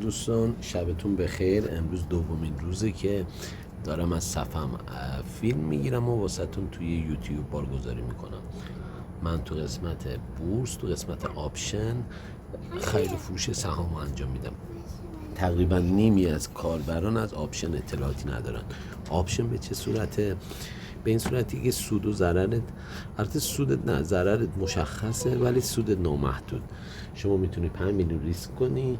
دوستان، شبتون بخیر. امروز دومین روزه که دارم از صفم فیلم میگیرم و واسهتون توی یوتیوب بارگذاری میکنم. من تو قسمت بورس، تو قسمت آپشن خرید و فروش سهام انجام میدم. تقریبا نیمی از کاربران از آپشن اطلاعاتی ندارن. آپشن به چه صورته؟ به این صورتی که سود و ضررت، البته سودت نه، ضررت مشخصه ولی سودت نامحدود. شما میتونی 5 میلیون ریسک کنی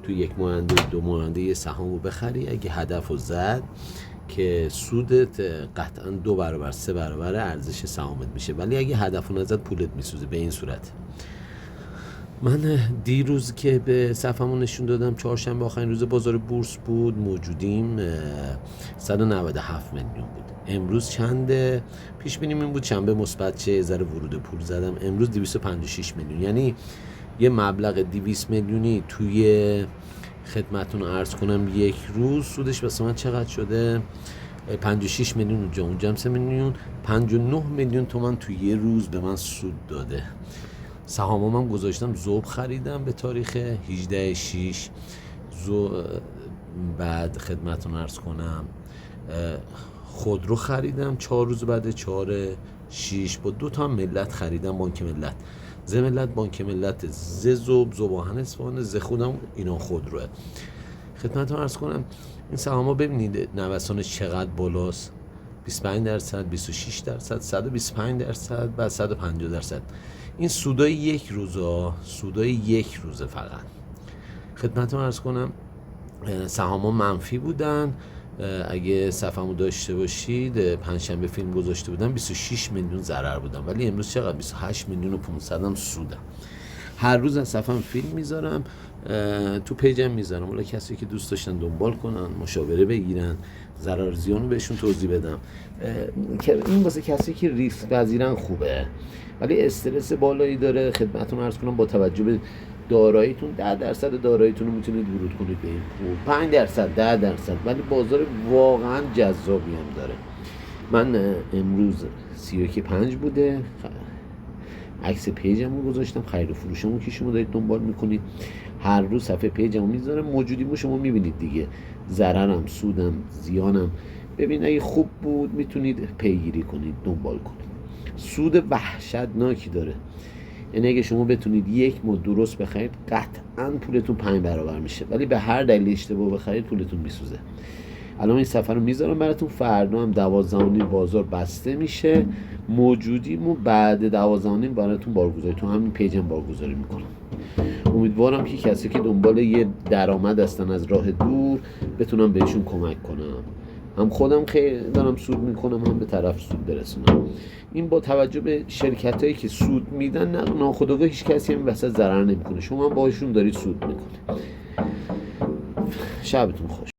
تو یک ماننده 2 ماننده یه سهامو بخری. اگه هدفو زد که سودت قطعا 2 برابر 3 برابر ارزش سهامت میشه، ولی اگه هدفو نزد پولت میسوزه. به این صورت من دیروز که به صفمون نشون دادم، چهارشنبه آخرین روز بازار بورس بود، موجودیم 197 میلیون بود. امروز چنده؟ پیش بینیم این بود شنبه مثبت شه، ذره ورود پول زدم. امروز 256 میلیون، یعنی یه مبلغ 200 میلیونی توی خدمتتون عرض کنم یک روز سودش واسه من چقدر شده؟ 56 میلیون اونجا 3 میلیون، 59 میلیون تومان توی یه روز به من سود داده. سهامم هم گذاشتم ذوب خریدم به تاریخ 18/6. بعد خدمتتون عرض کنم خودرو خریدم 4 روز بعد 4/6 با 2 تا ملت خریدم. بانک ملت، ز ملت بانک ملت، ز ذوب ذوباهن اصفهان، ز خودم اینا خودروه. خدمتتون عرض کنم این سهاما ببینید نوسانش چقدر بالاست. 25%، 26%، 125%، بعد 150%. این سودای یک روزه فقط. خدمتتون عرض کنم سهاما منفی بودن. اگه صفمو داشته باشید پنجشنبه فیلم گذاشته بودم 26 میلیون ضرر بودم، ولی امروز چقدر؟ 28 میلیون و 500 هم سودم. هر روز از صفم فیلم میذارم، تو پیجم میذارم، ولی کسی که دوست داشتن دنبال کنن، مشاوره بگیرن، ضرر زیانو بهشون توضیح بدم. این واسه کسی که ریسک پذیرن خوبه، ولی استرس بالایی داره. خدمتتون عرض کنم با توجه به داراییتون 10% داراییتون رو میتونید ورود کنید به این پول، 5%، 10%، ولی بازار واقعا جذابی هم داره. من امروز 31.5 بوده، عکس پیجمو گذاشتم، خرید و فروشمو که شما دارید دنبال میکنید. هر روز صفحه پیجمو میذارم، موجودیمو شما میبینید دیگه، ضررم، سودم، زیانم. ببین اگه خوب بود میتونید پیگیری کنید، دنبال کنید. سود وحشتناکی داره، یعنی اگه شما بتونید یک ماه درست بخرید قطعاً پولتون 5 برابر میشه، ولی به هر دلیل اشتباه بخرید پولتون میسوزه. الان این سفر رو میذارم براتون. فردا هم 12:30 بازار بسته میشه. موجودیمو بعد 12:30 براتون بارگذاری تو همین پیجم بارگذاری میکنم. امیدوارم که کسی که دنبال یه درآمد هستن از راه دور بتونم بهشون کمک کنم، هم خودم خیلی دارم سود میکنم، هم به طرف سود برسونم. این با توجه به شرکتایی که سود میدن، ناخودآگاه هیچ کسی هم وسط ضرر نمیکنه، شما هم باهاشون دارید سود میکنید. شبتون خوش.